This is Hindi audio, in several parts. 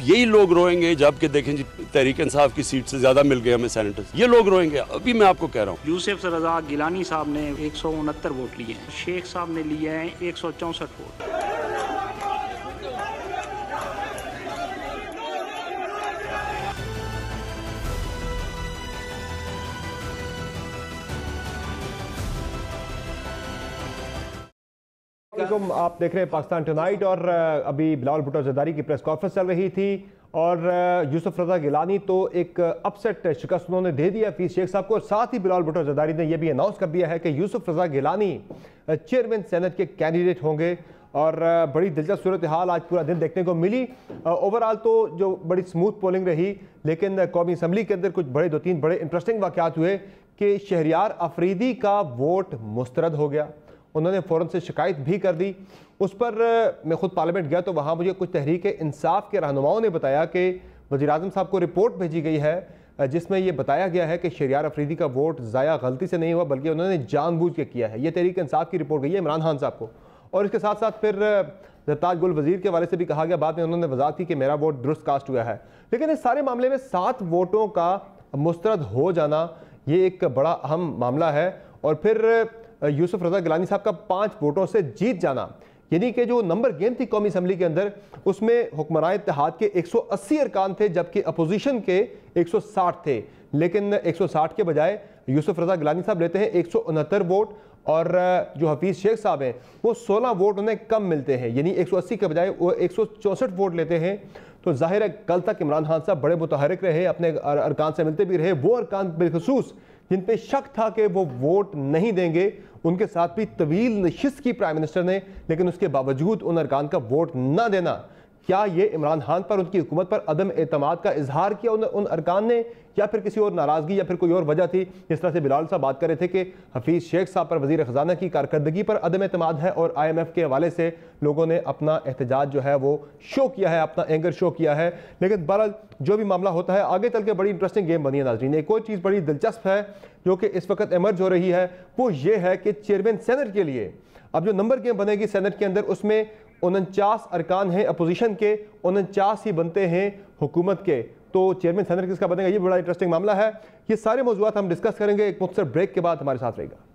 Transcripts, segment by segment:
यही लोग रोएंगे जबकि देखें जी तहरीक इंसाफ की सीट से ज़्यादा मिल गए हमें सेनेटर्स, ये लोग रोएंगे। अभी मैं आपको कह रहा हूँ। यूसुफ रजा गिलानी साहब ने 169 वोट लिए हैं, शेख साहब ने लिए हैं 164 वोट। आप देख रहे हैं पाकिस्तान टुनाइट और अभी बिलावल भुट्टो जरदारी की प्रेस कॉन्फ्रेंस चल रही थी और यूसुफ रजा गिलानी तो एक अपसेट शिकस्त उन्होंने दे दिया हफीज शेख साहब को, और साथ ही बिलावल भुट्टो जरदारी ने यह भी अनाउंस कर दिया है कि यूसुफ रजा गिलानी चेयरमैन सेनेट के कैंडिडेट होंगे। और बड़ी दिलचस्प सूरत हाल आज पूरा दिन देखने को मिली। ओवरऑल तो जो बड़ी स्मूथ पोलिंग रही, लेकिन कौमी असम्बली के अंदर कुछ बड़े 2-3 बड़े इंटरेस्टिंग वाक़यात हुए कि शहरियार अफरीदी का वोट मुस्तरद हो गया। उन्होंने फ़ौरन से शिकायत भी कर दी। उस पर मैं खुद पार्लियामेंट गया तो वहाँ मुझे कुछ तहरीक इंसाफ के रहनुमाओं ने बताया कि वज़ीर-ए-आज़म साहब को रिपोर्ट भेजी गई है जिसमें यह बताया गया है कि शहरियार अफरीदी का वोट ज़ाया गलती से नहीं हुआ बल्कि उन्होंने जानबूझ के किया है। ये तहरीक इंसाफ की रिपोर्ट गई है इमरान खान साहब को। और इसके साथ साथ फिर जरताज गुल वज़ीर के हवाले से भी कहा गया, बाद में उन्होंने वजाहत की कि मेरा वोट दुरुस्त कास्ट हुआ है। लेकिन इस सारे मामले में 7 वोटों का मुस्तरद हो जाना ये एक बड़ा अहम मामला है। और फिर यूसुफ रजा गिलानी साहब का 5 वोटों से जीत जाना, यानी कि जो नंबर गेम थी कौमी असम्बली के अंदर उसमें हुक्मरान इत्तेहाद के 180 अरकान थे जबकि अपोजिशन के 160 थे। लेकिन 160 के बजाय यूसुफ रजा गिलानी साहब लेते हैं 169 वोट और जो हफीज शेख साहब हैं वो 16 वोट उन्हें कम मिलते हैं, यानी 180 के बजाय वो 164 वोट लेते हैं। तो जाहिर है कल तक इमरान खान साहब बड़े मुतहरिक रहे, अपने अरकान से मिलते भी रहे। वो अरकान बिलखसूस जिन पे शक था कि वो वोट नहीं देंगे, उनके साथ भी तवील नशिस्त की प्राइम मिनिस्टर ने, लेकिन उसके बावजूद उन अरकान का वोट न देना, क्या ये इमरान खान पर, उनकी हुकूमत पर अदम एतमाद का इजहार किया उन अरकान ने, या फिर किसी और नाराजगी या फिर कोई और वजह थी? जिस तरह से बिलाल साहब बात कर रहे थे कि हफीज शेख साहब पर वजीर खजाना की कारकर्दगी पर अदम एतमाद है और IMF के हवाले से लोगों ने अपना एहतजाज जो है वो शो किया है, अपना एंगर शो किया है। लेकिन बहरहाल जो भी मामला होता है आगे चल के बड़ी इंटरेस्टिंग गेम बनी है नाज़रीन। एक और चीज़ बड़ी दिलचस्प है जो कि इस वक्त एमर्ज हो रही है, वो ये है कि चेयरमैन सेनेट के लिए अब जो नंबर गेम बनेगी सेनेट के अंदर, उसमें 49 अरकान हैं अपोजिशन के, 49 ही बनते हैं हुकूमत के। तो चेयरमैन सेनेट किसका बनेगा, ये बड़ा इंटरेस्टिंग मामला है। ये सारे मौजूदात हम डिस्कस करेंगे एक मुख्तसर ब्रेक के बाद। हमारे साथ रहेगा।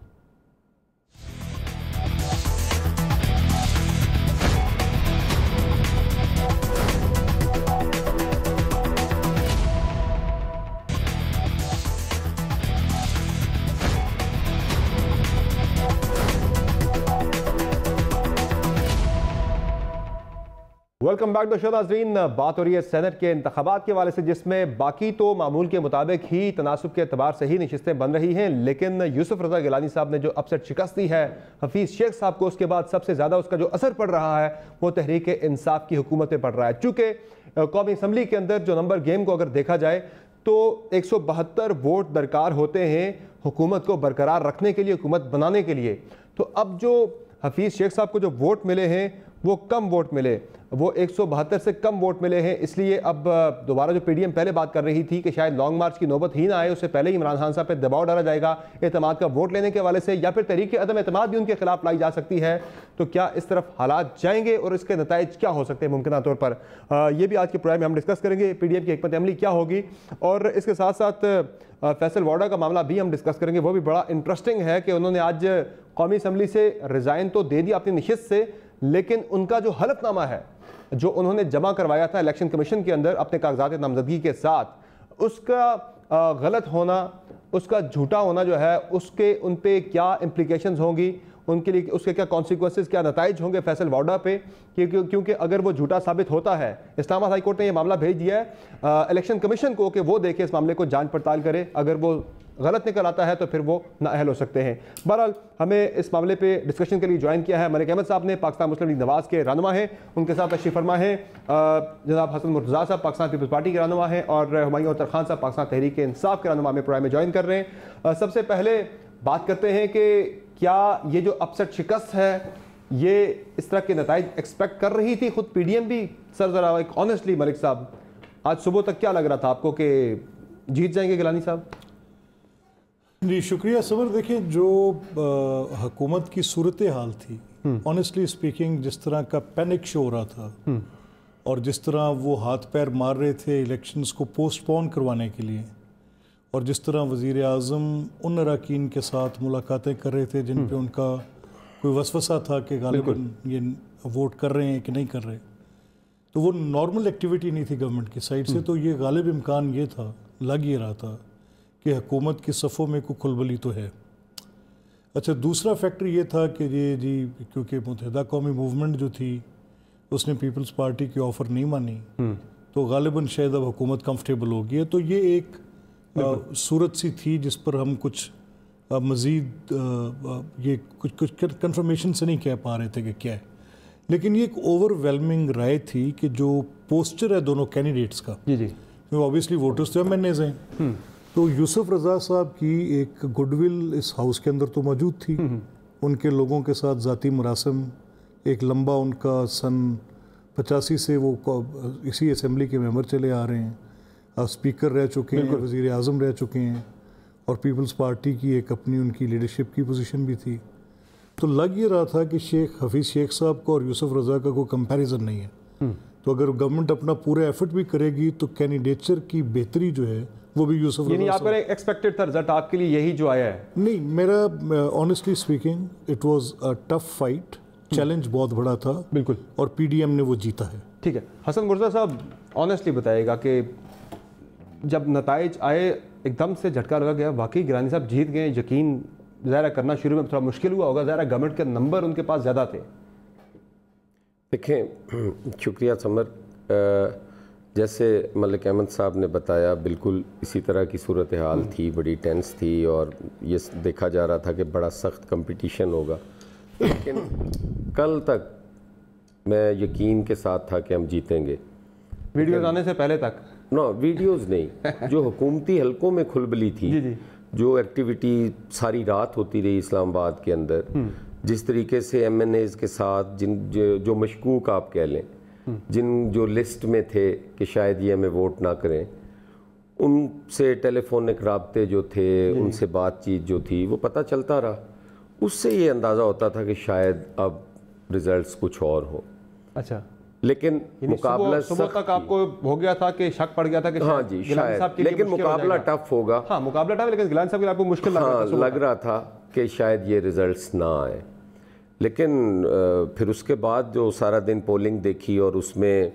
वेलकम बैक टू शो नाज़रीन। बात हो रही है सेनेट के इंतखाबात के हवाले से, जिसमें बाकी तो मामूल के मुताबिक ही तनासुब के एतबार से ही नशिस्तें बन रही हैं, लेकिन यूसुफ रजा गिलानी साहब ने जो अपसेट शिकस्त दी है हफीज शेख साहब को, उसके बाद सबसे ज़्यादा उसका जो असर पड़ रहा है वो तहरीक इंसाफ की हुकूमत पे पड़ रहा है। चूँकि कौमी असम्बली के अंदर जो नंबर गेम को अगर देखा जाए तो 172 वोट दरकार होते हैं हुकूमत को बरकरार रखने के लिए, हुकूमत बनाने के लिए। तो अब जो हफीज शेख साहब को जो वोट मिले हैं वो कम वोट मिले, वो 172 से कम वोट मिले हैं। इसलिए अब दोबारा जो PDM पहले बात कर रही थी कि शायद लॉन्ग मार्च की नौबत ही ना आए, उससे पहले ही इमरान खान साहब पे दबाव डाला जाएगा एतमाद का वोट लेने के हवाले से, या फिर तहरीक अदम एतमाद भी उनके खिलाफ लाई जा सकती है। तो क्या इस तरफ हालात जाएंगे और इसके नताइज क्या हो सकते हैं मुमकिन तौर पर, ये भी आज के प्रोग्राम में हम डिस्कस करेंगे। PDM की हिकमत अमली क्या होगी, और इसके साथ साथ फैसल वाडा का मामला भी हम डिस्कस करेंगे। वो भी बड़ा इंटरेस्टिंग है कि उन्होंने आज कौमी असम्बली से रिज़ाइन तो दे दिया अपनी नशिस्त से, लेकिन उनका जो हलफनामा है जो उन्होंने जमा करवाया था इलेक्शन कमीशन के अंदर अपने कागजात नामजदगी के साथ, उसका गलत होना, उसका झूठा होना जो है, उसके उन पे क्या इम्प्लीकेशंस होंगी, उनके लिए उसके क्या कॉन्सिक्वेंसेस, क्या नताइज होंगे फैसल वाडा पे, क्योंकि अगर वो झूठा साबित होता है, इस्लामाबाद हाई कोर्ट ने ये मामला भेज दिया है इलेक्शन कमीशन को कि वो देखे इस मामले को, जांच पड़ताल करे। अगर वो गलत निकल आता है तो फिर वो नाअहल हो सकते हैं। बहरहाल हमें इस मामले पे डिस्कशन के लिए ज्वाइन किया है मलिक अहमद साहब ने, पाकिस्तान मुस्लिम लीग नवाज़ के रहनुमा हैं। उनके साथ तशरीफ फरमा है जनाब हसन मुर्तज़ा साहब, पाकिस्तान पीपल्स पार्टी के रहनुमा हैं, और हुमायूं अख्तर खान साहब पाकिस्तान तहरीक इंसाफ के रहनुमा में प्रोग्राम में ज्वाइन कर रहे हैं। सबसे पहले बात करते हैं कि क्या ये जो अपसेट शिकस्त है ये इस तरह के नताइज एक्सपेक्ट कर रही थी खुद PDM भी? सर ज़रा एक ऑनेस्टली मलिक साहब, आज सुबह तक क्या लग रहा था आपको कि जीत जाएंगे गिलानी साहब? जी शुक्रिया सबर। देखिए जो हुकूमत की सूरत हाल थी, ऑनेस्टली स्पीकिंग जिस तरह का पैनिक शो हो रहा था, और जिस तरह वो हाथ पैर मार रहे थे इलेक्शंस को पोस्टपोन करवाने के लिए, और जिस तरह वज़ीर आज़म उन अरकान के साथ मुलाकातें कर रहे थे जिन पे उनका कोई वसवसा था कि गालिबन ये वोट कर रहे हैं कि नहीं कर रहे, तो वो नॉर्मल एक्टिविटी नहीं थी गवर्नमेंट की साइड से। तो ये गालिब इम्कान ये था, लग ये रहा था कि हुकूमत की सफ़ों में कोई खुलबली तो है। अच्छा, दूसरा फैक्टर ये था कि ये जी क्योंकि मुत्तहिदा कौमी मूवमेंट जो थी उसने पीपल्स पार्टी की ऑफ़र नहीं मानी, तो गालिबन शायद अब हुकूमत कंफर्टेबल हो गई है। तो ये एक सूरत सी थी जिस पर हम कुछ मज़ीद ये कुछ कंफर्मेशन से नहीं कह पा रहे थे कि क्या है, लेकिन ये एक ओवरवेलमिंग राय थी कि जो पोस्चर है दोनों कैंडिडेट्स का, जी जी, ऑब्वियसली वोटर्स तो एमएनएज हैं, तो यूसुफ रज़ा साहब की एक गुडविल इस हाउस के अंदर तो मौजूद थी, उनके लोगों के साथ ज़ाती मरासम, एक लंबा उनका सन 85 से वो इसी असेंबली के मेंबर चले आ रहे हैं, स्पीकर रह चुके हैं, वज़ीर आज़म रह चुके हैं, और पीपल्स पार्टी की एक अपनी उनकी लीडरशिप की पोजीशन भी थी। तो लग ये रहा था कि शेख हफीज़ शेख साहब को और यूसुफ रज़ा का कोई कंपैरिजन नहीं है। तो अगर गवर्नमेंट अपना पूरा एफर्ट भी करेगी तो कैंडिडेचर की बेहतरी जो है वो भी यूसुफ रज़ा आपका एक्सपेक्टेड था रिजल्ट आपके लिए यही जो आया है? नहीं, मेरा honestly speaking it was a tough fight, challenge बहुत बड़ा था बिल्कुल, और पीडीएम ने वो जीता है। ठीक है, हसन मुर्तज़ा साहब ऑनेस्टली बताइएगा कि जब नताइज आए एकदम से झटका लगा गया, वाकई गिलानी साहब जीत गए, यकीन ज़ाहिर करना शुरू में थोड़ा मुश्किल हुआ होगा, ज़ाहिर गवर्नमेंट के नंबर उनके पास ज़्यादा थे। देखें, शुक्रिया समर, जैसे मलिक अहमद साहब ने बताया बिल्कुल इसी तरह की सूरत हाल थी, बड़ी टेंस थी और ये देखा जा रहा था कि बड़ा सख्त कंपटीशन होगा, लेकिन कल तक मैं यकीन के साथ था कि हम जीतेंगे। वीडियोज़ आने से पहले तक? नो, वीडियोज़ नहीं, जो हुकूमती हलकों में खुलबली थी, जी जी, जो एक्टिविटी सारी रात होती रही इस्लामाबाद के अंदर, जिस तरीके से एमएनएज़ के साथ जो मशकूक आप कह लें, जो लिस्ट में थे कि शायद ये हमें वोट ना करें, उनसे टेलीफोनिक राब्ते जो थे, उनसे बातचीत जो थी, वो पता चलता रहा। उससे ये अंदाज़ा होता था कि शायद अब रिजल्ट्स कुछ और हो। अच्छा, लेकिन मुकाबला सुबह तक आपको हो गया था कि शक पड़ गया था कि हाँ जी शायद, लेकिन मुकाबला टफ होगा। हाँ, मुकाबला टफ, लेकिन गिलानी साहब के लिए आपको मुश्किल लग रहा था कि शायद ये रिजल्ट्स ना आए। लेकिन फिर उसके बाद जो सारा दिन पोलिंग देखी और उसमें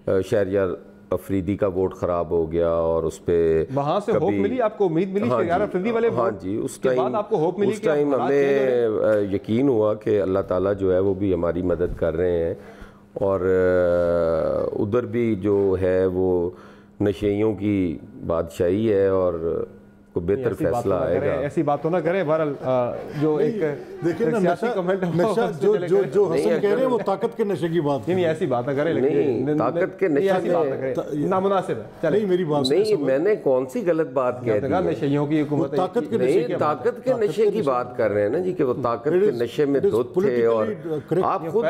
शहरियार अफरीदी का वोट ख़राब हो गया और उस पर वहाँ से होप मिली आपको, उम्मीद मिली? हाँ अफरीदी वाले हाँ जी, उस टाइम हमें यकीन हुआ कि अल्लाह ताला जो है वो भी हमारी मदद कर रहे हैं, और उधर भी जो है वो नशेइयों की बादशाही है और को बेहतर फैसला आएगा। ऐसी बात तो ना करें, बहरहाल जो एक देखिए ना, नशा जो हसन कह रहे हैं वो ताकत के नशे की बात नहीं, ऐसी बात ना करें, नहीं ताकत के नशे की बात करें, नामुनासिब है। चलिए मेरी बात नहीं, मैंने कौन सी गलत बात कह दी? नशेइयों की हुकूमत, ताकत के नशे की बात कर रहे हैं ना जी, कि वो ताकत के नशे में धुत थे, और आप खुद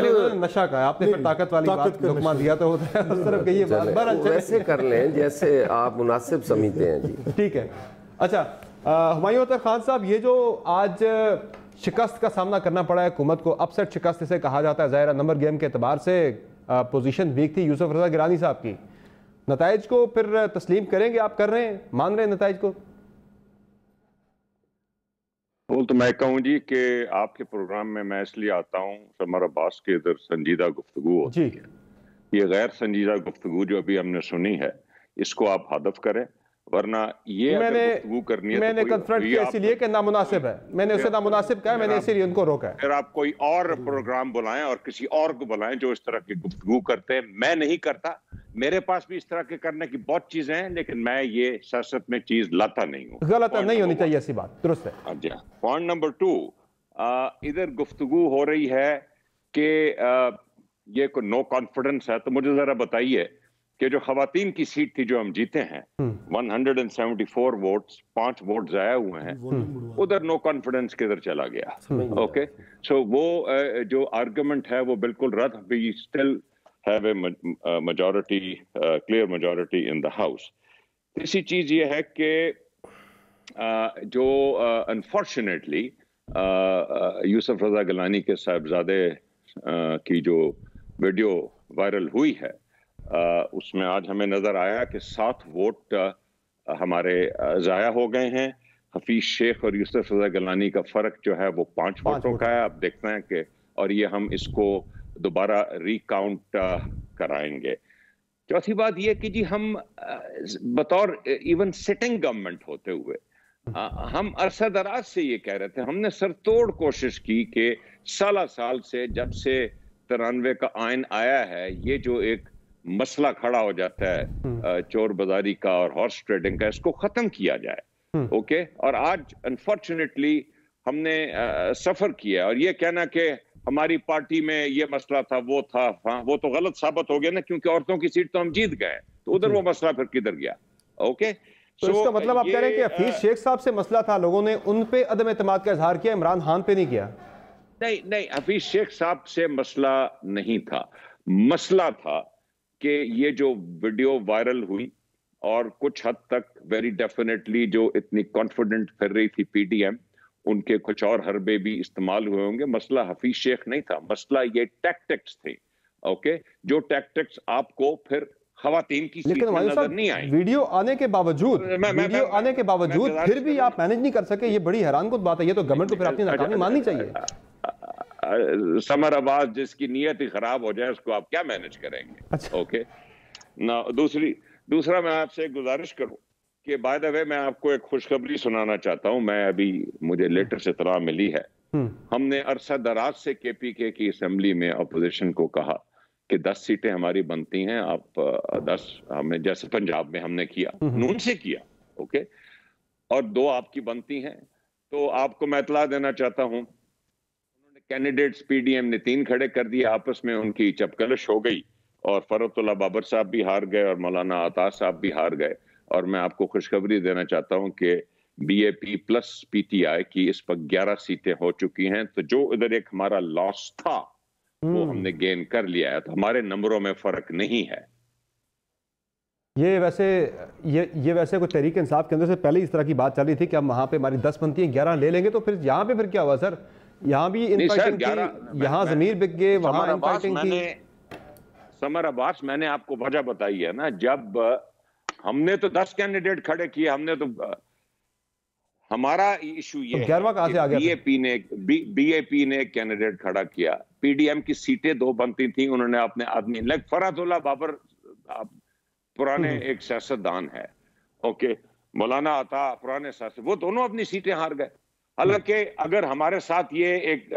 नशा का आपने फिर ताकत वाली बात लुकमा दिया तो होता है उस तरफ कहिए बात, वैसे कर लें जैसे आप मुनासिब समझते हैं जी। ठीक है। अच्छा, हुमायूं अख्तर खान साहब, ये जो आज शिकस्त का सामना करना पड़ा है हुकूमत को, अपसेट शिकस्त इसे कहा जाता है, ज़ाहिर नंबर गेम के अतबार से पोजीशन वीक थी यूसुफ रज़ा गिलानी साहब की, नताइज को फिर तस्लीम करेंगे? आप कर रहे हैं, मान रहे हैं नताइज को? बोल तो मैं कहूँ जी कि आपके प्रोग्राम में मैं इसलिए आता हूँ, समर अब्बास के इधर संजीदा गुफ्तगू होती है, ये गैर संजीदा गुफ्तगू जो अभी हमने सुनी है इसको आप हदफ करें, वरना ये गुफ्तगू करनी है मैंने कन्फ्रंट किया इसीलिए कि नामुनासिब है, मैंने उसे नामुनासिब कहा, मैंने इसीलिए उनको रोका है। फिर आप कोई और प्रोग्राम बुलाएं और किसी और को बुलाएं जो इस तरह की गुफ्तगू करते हैं। मैं नहीं करता, मेरे पास भी इस तरह के करने की बहुत चीजें हैं, लेकिन मैं ये सियासत में चीज लाता नहीं हूँ। गलत नहीं होनी चाहिए ऐसी बात, दुरुस्त है। हाँ जी। पॉइंट नंबर 2, इधर गुफ्तगू हो रही है कि ये कोई नो कॉन्फिडेंस है, तो मुझे जरा बताइए कि जो खवातीन की सीट थी जो हम जीते हैं 174 वोट्स, 5 वोट जाया हुए हैं, उधर नो कॉन्फिडेंस किधर चला गया? ओके, सो वो जो आर्गुमेंट है वो बिल्कुल रद्द। We still have a majority, clear majority in the house. तीसरी चीज ये है कि जो अनफॉर्चुनेटली यूसुफ रज़ा गिलानी के साहबजादे की जो वीडियो वायरल हुई है, उसमें आज हमें नजर आया कि 7 वोट हमारे जाया हो गए हैं। हफीज शेख और यूसुफ रजा गिलानी का फर्क जो है वो 5 वोटों का है। अब देखते हैं कि और ये हम इसको दोबारा रिकाउंट कराएंगे। चौथी बात ये कि जी हम बतौर इवन सिटिंग गवर्नमेंट होते हुए हम अरसा दराज से ये कह रहे थे, हमने सरतोड़ कोशिश की कि साल से जब से 93 का आइन आया है, ये जो एक मसला खड़ा हो जाता है चोर बाजारी का और हॉर्स ट्रेडिंग का, इसको खत्म किया जाए। ओके, और आज अनफॉर्चुनेटली हमने सफर किया, और ये कहना कि हमारी पार्टी में ये मसला था, वो था, हाँ वो तो गलत साबित हो गया ना, क्योंकि औरतों की सीट तो हम जीत गए, तो उधर वो मसला फिर किधर गया। ओके, तो इसका मतलब आप कह रहे हैं कि हफीज शेख साहब से मसला था, लोगों ने उन पे अदम एतमाद का इजहार किया, इमरान खान पे नहीं किया? नहीं, हफीज शेख साहब से मसला नहीं था। मसला था कि ये जो वीडियो वायरल हुई और कुछ हद तक वेरी डेफिनेटली जो इतनी कॉन्फिडेंट फिर रही थी पीडीएम, उनके कुछ और हरबे भी इस्तेमाल हुए होंगे। मसला हफीज शेख नहीं था, मसला ये टैक्टिक्स थे। ओके, जो टैक्टिक्स आपको फिर खवातीन की सीट में नजर नहीं आई। वीडियो आने के बावजूद फिर भी आप मैनेज नहीं कर सके, ये बड़ी हैरानकुन बात है। ये तो गवर्नमेंट को फिर अपनी नाकामी माननी चाहिए। समर अब्बास जिसकी नीयत ही खराब हो जाए उसको आप क्या मैनेज करेंगे? अच्छा। ओके ना, दूसरा मैं आपसे गुजारिश करूं कि बाय द वे मैं आपको एक खुशखबरी सुनाना चाहता हूं। मैं अभी मुझे लेटेस्ट इत्तला मिली है, हमने अरसा दराज से केपीके की असेंबली में अपोजिशन को कहा कि 10 सीटें हमारी बनती हैं, आप 10 हमने जैसे पंजाब में हमने किया, नून से किया, ओके, और 2 आपकी बनती हैं। तो आपको मैं इतला देना चाहता हूं, उन्होंने कैंडिडेट्स पीडीएम ने 3 खड़े कर दिए, आपस में उनकी चपकलश हो गई और फरतुल्लाह बाबर साहब भी हार गए और मौलाना अता साहब भी हार गए। और मैं आपको खुशखबरी देना चाहता हूं कि बीएपी प्लस पीटीआई की इस पर 11 सीटें हो चुकी हैं। तो जो इधर एक हमारा लॉस था वो हमने गेन कर लिया है, तो हमारे नंबरों में फर्क नहीं है। ये वैसे कोई तहरीक इंसाफ के अंदर से पहले इस तरह की बात चल रही थी कि हम वहां पे हमारी 10 बनती हैं, 11 ले लेंगे, तो फिर यहाँ पे फिर क्या हुआ सर? यहाँ भी इनफाइटिंग थी, यहाँ ज़मीर बिक गए, वहाँ इनफाइटिंग थी। समर अब्बास, मैंने आपको वजह बताई है ना, जब हमने तो 10 कैंडिडेट खड़े किए, हमने तो हमारा इशू ये है कि बीएपी ने एक कैंडिडेट खड़ा किया, पीडीएम की सीटें 2 बनती थी, उन्होंने अपने आदमी फरतुल्लाह बाबर पुराने एक सियासतदान है, ओके, मौलाना अता पुराने सियासत, वो दोनों अपनी सीटें हार गए। हालांकि अगर हमारे साथ ये एक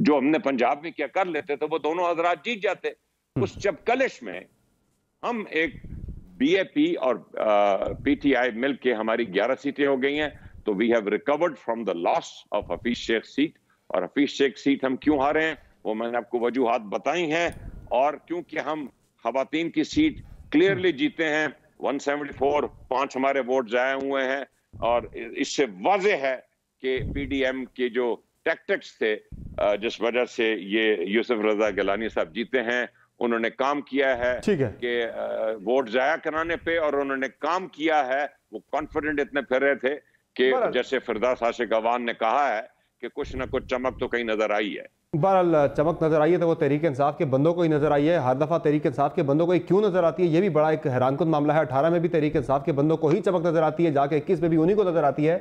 जो हमने पंजाब में किया कर लेते तो वो दोनों हजरात जीत जाते। उस चपकलिश में हम एक बीएपी और पीटीआई मिलके हमारी 11 सीटें हो गई हैं। तो we have recovered from the loss of Hafeez Sheikh seat. और हफीज शेख सीट हम क्यों हारे हैं वो मैंने आपको वजूहात बताई हैं, और क्योंकि हम खवातीन की सीट क्लियरली जीते हैं 174, 5 हमारे वोट जाए हुए हैं, और इससे वाज़ेह है कि पीडीएम के जो टैक्टिक्स थे जिस वजह से ये यूसुफ रजा गिलानी साहब जीते हैं, उन्होंने काम किया है कि वोट जाया कराने पे, और उन्होंने काम किया है, वो कॉन्फिडेंट इतने फिर रहे थे कि जैसे फिरदास आशिक अवान ने कहा है कि कुछ ना कुछ चमक तो कहीं नजर आई है। बहरहाल चमक नजर आई है तो वो तहरीक इंसाफ के बंदों को ही नजर आई है। हर दफा तहरीक इंसाफ के बंदों को ही क्यों नजर आती है, ये भी बड़ा एक हैरानकुन मामला है। 18 में भी तहरीक इंसाफ के बंदों को ही चमक नजर आती है, जाके 21 में भी उन्हीं को नजर आती है।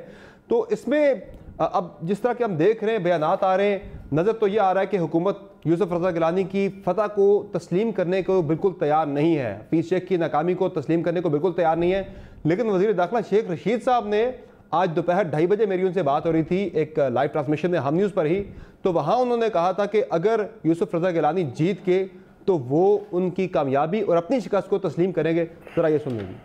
तो इसमें अब जिस तरह के हम देख रहे हैं, बयानात आ रहे हैं, नजर तो ये आ रहा है कि हुकूमत यूसुफ रजा गिलानी की फतह को तस्लीम करने को बिल्कुल तैयार नहीं है, हफीज शेख की नाकामी को तस्लीम करने को बिल्कुल तैयार नहीं है। लेकिन वजीर दाखिला शेख रशीद साहब ने आज दोपहर 2:30 बजे मेरी उनसे बात हो रही थी एक लाइव ट्रांसमिशन में हम न्यूज़ पर ही, तो वहाँ उन्होंने कहा था कि अगर यूसुफ रजा गिलानी जीत के तो वो उनकी कामयाबी और अपनी शिकस्त को तस्लीम करेंगे। ज़रा ये सुन लीजिए,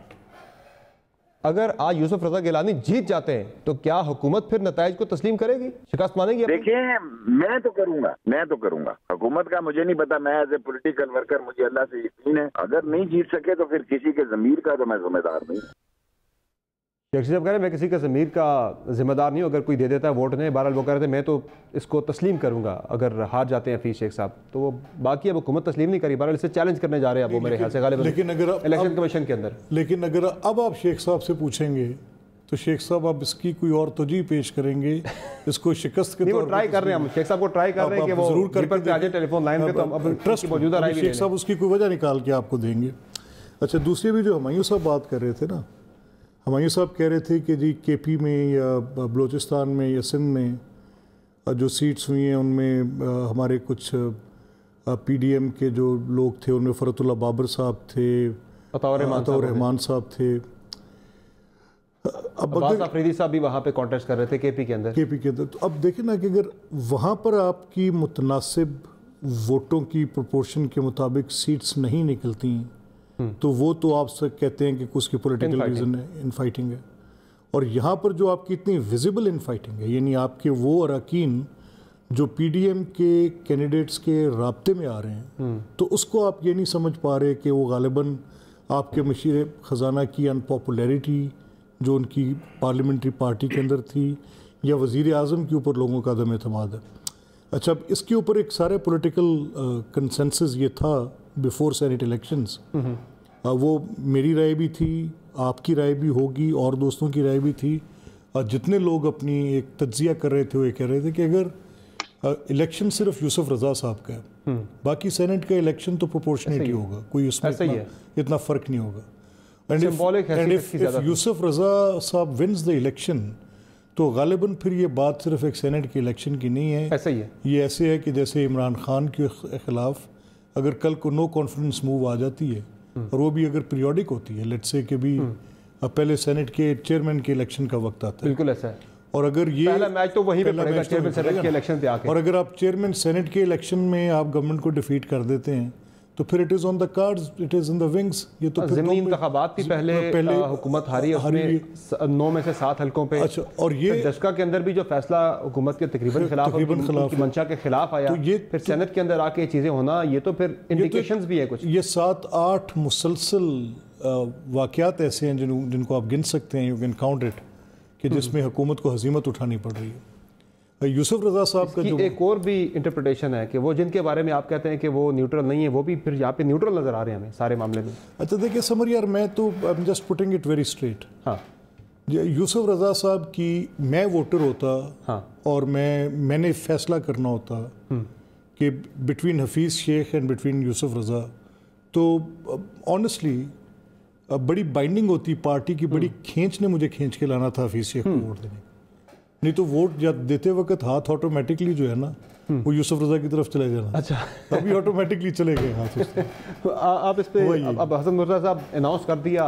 अगर आज यूसुफ रजा गिलानी जीत जाते हैं तो क्या हुकूमत फिर नताइज को तस्लीम करेगी, शिकस्त मानेगी? देखिए, मैं तो करूंगा। हुकूमत का मुझे नहीं पता, मैं एज ए पॉलिटिकल वर्कर मुझे अल्लाह से यकीन है, अगर नहीं जीत सके तो फिर किसी के ज़मीर का तो मैं जिम्मेदार नहीं। शेख साहब कह रहे मैं किसी का ज़मीर का जिम्मेदार नहीं हूँ, अगर कोई दे देता है वोट ने। बहरहाल वो कह रहे थे मैं तो इसको तस्लीम करूंगा अगर हार जाते हैं हफीज शेख साहब, तो वो बाकी अब हुकूमत तस्लीम नहीं करी, बहरहाल इसे चैलेंज करने जा रहे हैं वो मेरे ख्याल से गालिब, लेकिन अगर इलेक्शन कमीशन के अंदर। लेकिन अगर अब आप शेख साहब से पूछेंगे तो शेख साहब आप इसकी कोई और तोजी पेश करेंगे, इसको शिकस्त के नहीं, वो तौर ट्राई कर रहे हैं, हम शेख साहब को ट्राई कर रहे हैं कि वो जरूर करके आ जाए टेलीफोन लाइन पे, तो हम अब ट्रस्ट मौजूदा राय भी शेख साहब उसकी कोई वजह निकाल के आपको देंगे। अच्छा, दूसरी भी जो हुमायूं साहब बात कर रहे थे ना, हुमायूं साहब कह रहे थे कि जी केपी में या बलूचिस्तान में या सिंध में जो सीट्स हुई हैं उनमें हमारे कुछ पीडीएम के जो लोग थे उनमें फरतुल्लाह बाबर साहब थे, अताउर रहमान साहब थे, अब अब्बास अफरीदी साहब भी वहाँ पे कॉन्टेस्ट कर रहे थे केपी के अंदर। तो अब देखिए ना कि अगर वहाँ पर आपकी मुतनासिब वोटों की प्रोपोर्शन के मुताबिक सीट्स नहीं निकलती तो वो तो आप सब कहते हैं कि उसकी पॉलिटिकल रीज़न है, इनफाइटिंग है। और यहाँ पर जो आपकी इतनी विजिबल इनफाइटिंग है, यानी आपके वो अरकान जो पीडीएम के कैंडिडेट्स के राब्ते में आ रहे हैं, तो उसको आप ये नहीं समझ पा रहे कि वो गालिबन आपके मशीर ख़जाना की अनपॉपुलैरिटी जो उनकी पार्लियामेंट्री पार्टी के अंदर थी या वज़ीर आज़म के ऊपर लोगों का अदम एतमाद है। अच्छा, अब इसके ऊपर एक सारे पॉलिटिकल कंसेंसस ये था बिफोर सेनेट इलेक्शंस, वो मेरी राय भी थी, आपकी राय भी होगी और दोस्तों की राय भी थी। जितने लोग अपनी एक तज्जिया कर रहे थे वो ये कह रहे थे कि अगर इलेक्शन सिर्फ यूसुफ रज़ा साहब का है, बाकी सेनेट का इलेक्शन तो प्रोपोर्शनेट ही होगा, कोई उसमें इतना फ़र्क नहीं होगा। And if यूसुफ रज़ा साहब विन्स द इलेक्शन तो गालिबन फिर ये बात सिर्फ एक सेनेट के इलेक्शन की नहीं है, ऐसा ही है। ये ऐसे है कि जैसे इमरान खान के खिलाफ अगर कल को नो कॉन्फिडेंस मूव आ जाती है और वो भी अगर पीरियोडिक होती है, लेट्स से कि भी पहले सेनेट के चेयरमैन के इलेक्शन का वक्त आता है, बिल्कुल ऐसा है, और अगर ये पहला मैच तो वहीं पे पड़ेगा चेयरमैन सेनेट के इलेक्शन पे आके, और अगर आप चेयरमैन सेनेट के इलेक्शन में आप गवर्नमेंट को डिफीट कर देते हैं तो फिर it is on the cards, it is in the wings. ये तो ज़मीनी इंतखाबात थी, पहले हुकूमत हारी, उसमें 9 में से 7 हलकों पे। अच्छा, और ये दशका के अंदर भी जो फैसला हुकूमत के तकरीबन खिलाफ उनकी मंशा के खिलाफ आया, तो ये फिर सेनेट के अंदर आके चीज़ें होना, ये तो फिर इंडिकेशंस भी है कुछ। ये 7-8 मुसलसल वाक़यात ऐसे हैं जिनको आप गिन सकते हैं, यू कैन काउंट इट, कि जिसमें हुकूमत को हज़ीमत उठानी पड़ रही है। यूसुफ रज़ा साहब का जो एक और भी इंटरप्रिटेशन है कि वो जिनके बारे में आप कहते हैं कि वो न्यूट्रल नहीं है, वो भी फिर यहाँ पे न्यूट्रल नज़र आ रहे हैं हमें सारे मामले में। अच्छा देखिए समर यार, मैं तो I am just putting it very straight. हाँ, यूसुफ रज़ा साहब की मैं वोटर होता, हाँ, और मैंने फैसला करना होता कि between Hafeez Sheikh and between Yusuf Raza, तो ऑनेस्टली बड़ी बाइंडिंग होती पार्टी की, बड़ी खींच ने मुझे खींच के लाना था हफीज़ शेख को वोट देने, नहीं तो वोट जब देते वक्त हाथ ऑटोमेटिकली जो है ना वो यूसुफ रज़ा की तरफ चले जाना। अच्छा, अभी ऑटोमेटिकली चले गए हाथ। आप इस पे अब हसन मुर्तज़ा साहब अनाउंस कर दिया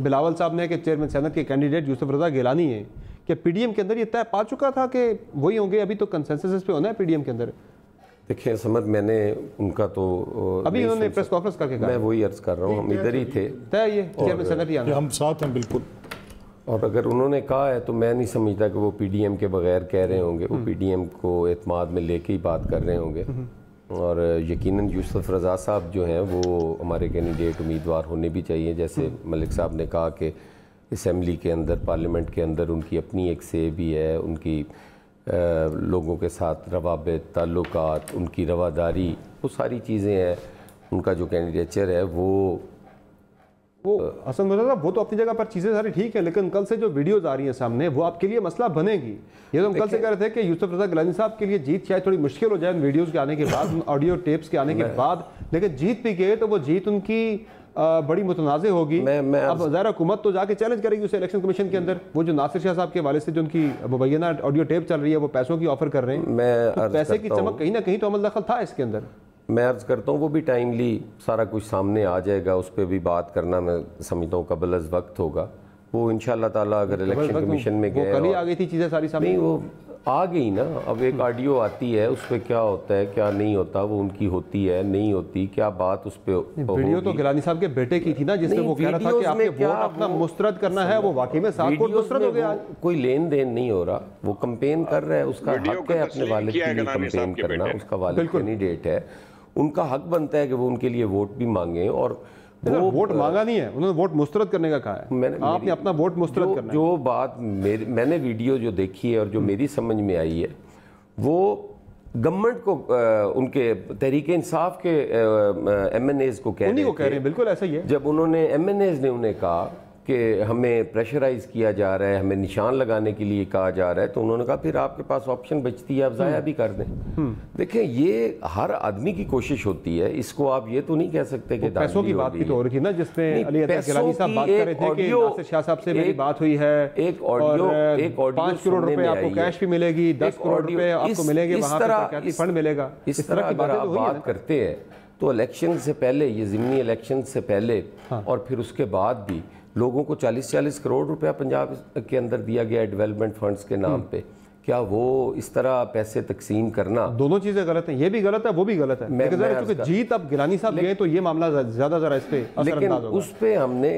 बिलावल साहब ने कि चेयरमैन सेनेट के कैंडिडेट यूसुफ रज़ा गिलानी है, कि पीडीएम के अंदर ये तय पा चुका था कि वही होंगे, अभी तो कंसेंसस पे होना है पीडीएम के अंदर। देखिए समझ, मैंने उनका तो अभी उन्होंने प्रेस कॉन्फ्रेंस करके कहा, मैं वही अर्ज कर रहा हूँ, हम इधर ही थे, तय ये चेयरमैन सेनेट ही आना, हम साथ हैं बिल्कुल। और अगर उन्होंने कहा है तो मैं नहीं समझता कि वो पीडीएम के बगैर कह रहे होंगे, वो पीडीएम को एतमाद में लेके ही बात कर रहे होंगे। और यकीनन यूसुफ रज़ा साहब जो हैं वो हमारे कैंडिडेट उम्मीदवार होने भी चाहिए। जैसे मलिक साहब ने कहा कि असम्बली के अंदर, पार्लियामेंट के अंदर उनकी अपनी एक से भी है, उनकी लोगों के साथ रवाबित, ताल्लुकात, उनकी रवादारी, वो सारी चीज़ें हैं। उनका जो कैंडिडेचर है वो हसन मुर्तज़ा साहब, वो तो अपनी जगह पर चीज़ें सारी ठीक है, लेकिन कल से जो वीडियोज़ आ रही हैं सामने वो आपके लिए मसला बनेगी। ये तो हम कल से कह रहे थे कि यूसुफ रज़ा गिलानी साहब के लिए जीत शायद थोड़ी मुश्किल हो जाए वीडियोज़ के आने के बाद, ऑडियो टेप्स के आने के बाद, लेकिन जीत भी गए तो वो जीत उनकी बड़ी मुतनाज़ होगी। अब ज़ाहिर हुकूमत तो जाके चैलेंज करेगी उसे इलेक्शन कमीशन के अंदर। वो जो नासिर शाह साहब के वाले से जो उनकी मुबैना ऑडियो टेप चल रही है, वो पैसों की ऑफर कर रहे हैं, तो पैसे की चमक कहीं ना कहीं तो अमल दखल था इसके अंदर। मैं अर्ज़ करता हूँ वो भी टाइमली सारा कुछ सामने आ जाएगा, उस पर भी बात करना मैं समझता हूँ कबल अज़ वक्त होगा। वो इंशाअल्लाह ताला अगर इलेक्शन कमीशन में गए, कल ही आ गई थी चीज़ें सारी सामने, नहीं वो आ गई ना। अब एक ऑडियो आती है, उस पर क्या होता है क्या नहीं होता, वो उनकी होती है नहीं होती, क्या बात उस पर। वीडियो तो गिलानी साहब के बेटे की थी ना, जिसमें वो कह रहा था कि आपके वोट अपना मुस्तरद करना है, वो वाकई में 7 वोट मुस्तरद हो गया। कोई लेन देन नहीं हो रहा, वो कंपेन कर रहा है, उसका हक है अपने वालिद के लिए कंपेन करना, उसका वालिद कैंडिडेट है, उनका हक बनता है कि वो उनके लिए वोट भी मांगे। और वो वोट मांगा नहीं है, उन्होंने वोट मुस्तरद करने का कहा है। आपने अपना वोट मुस्तरद करना है। जो बात मैंने वीडियो जो देखी है और जो मेरी समझ में आई है, वो गवर्नमेंट को उनके तहरीक इंसाफ के MNAs को कह रहे हैं, बिल्कुल ऐसा ही है। जब उन्होंने MNAs ने उन्हें कहा कि हमें प्रेशराइज किया जा रहा है, हमें निशान लगाने के लिए कहा जा रहा है, तो उन्होंने कहा फिर आपके पास ऑप्शन बचती है, आप ज़ाया भी कर दें। देखें, ये हर आदमी की कोशिश होती है, इसको आप ये तो नहीं कह सकते कि पैसों की बात भी तो हो रही थी ना, जिसमें अली अकबर गिलानी साहब बात कर रहे थे कि नासिर शाह साहब से मेरी बात हुई है, एक ऑडियो 5 करोड़ रुपए आपको कैश भी मिलेगी, 10 करोड़ रुपए आपको मिलेंगे, वहां पर फंड मिलेगा। इस तरह अगर आप बात करते हैं तो इलेक्शन से पहले, ये ज़िमनी इलेक्शन से पहले और फिर उसके बाद भी लोगों को 40-40 करोड़ रुपया पंजाब के अंदर दिया गया है डेवलपमेंट फंड्स के नाम पे। क्या वो इस तरह पैसे तकसीम करना, दोनों चीजें गलत हैं? ये भी गलत है, वो भी गलत है। क्योंकि जीत अब गिलानी साहब गए तो ये मामला ज्यादा जरा इस पे लेकिन उस पे हमने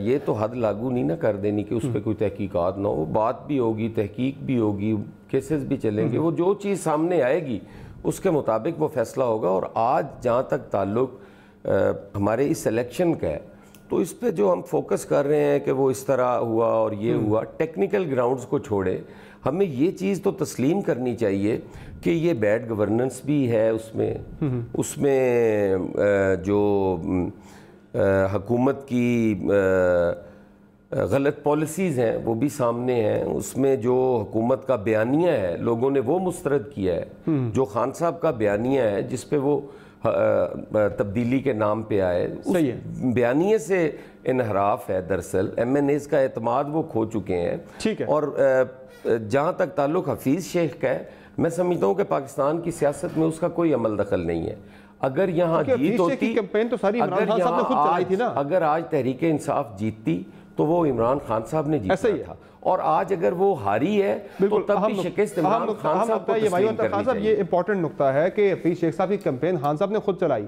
ये तो हद लागू नहीं ना कर देनी कि उस पर कोई तहकीकात ना हो। बात भी होगी, तहकीक भी होगी, केसेस भी चलेंगे, वो जो चीज़ सामने आएगी उसके मुताबिक वो फैसला होगा। और आज जहाँ तक ताल्लुक हमारे इस इलेक्शन का है, तो इस पे जो हम फोकस कर रहे हैं कि वो इस तरह हुआ और ये हुआ, टेक्निकल ग्राउंड्स को छोड़े, हमें ये चीज़ तो तस्लीम करनी चाहिए कि ये बैड गवर्नेंस भी है उसमें जो हुकूमत की गलत पॉलिसीज़ हैं वो भी सामने हैं, उसमें जो हुकूमत का बयानिया है लोगों ने वो मुस्तरद किया है। जो खान साहब का बयानिया है जिस पे वो तब्दीली के नाम पे आए, उस बयानिए से इनहराफ है। दरअसल MNAs का एतमाद वो खो चुके हैं। ठीक है। और जहाँ तक ताल्लुक हफीज़ शेख का है, मैं समझता हूँ कि पाकिस्तान की सियासत में उसका कोई अमल दखल नहीं है। अगर यहाँ जीत होती, कैंपेन तो सारी इमरान खान साहब ने खुद चलाई थी ना। अगर आज तहरीक इंसाफ जीतती तो वो इमरान खान साहब ने जीता था, और आज अगर वो हारी है तो तब भी शिकस्त इमरान खान साहब को तस्लीम करनी चाहिए। ये इंपॉर्टेंट नुकता है कि हफीज शेख साहब की कैंपेन खान साहब ने खुद चलाई।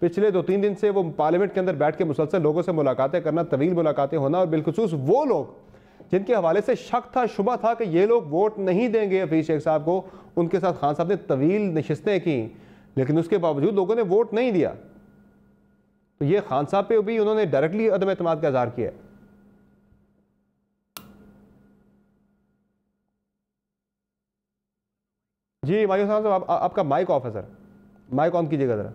पिछले 2-3 दिन से वो पार्लियामेंट के अंदर बैठ के मुसलसल लोगों से मुलाकातें करना, तवील मुलाकातें होना, और बिलखुसूस वो लोग जिनके हवाले से शक था, शुबा था कि ये लोग वोट नहीं देंगे हफीज शेख साहब को, उनके साथ खान साहब ने तवील नशिस्तें की, लेकिन उसके बावजूद लोगों ने वोट नहीं दिया। तो ये खान साहब पे भी उन्होंने डायरेक्टली अदम एतमाद का इज़हार किया है। जी मायूस साहब, आपका माइक ऑफ है सर, माइक ऑन कीजिएगा जरा।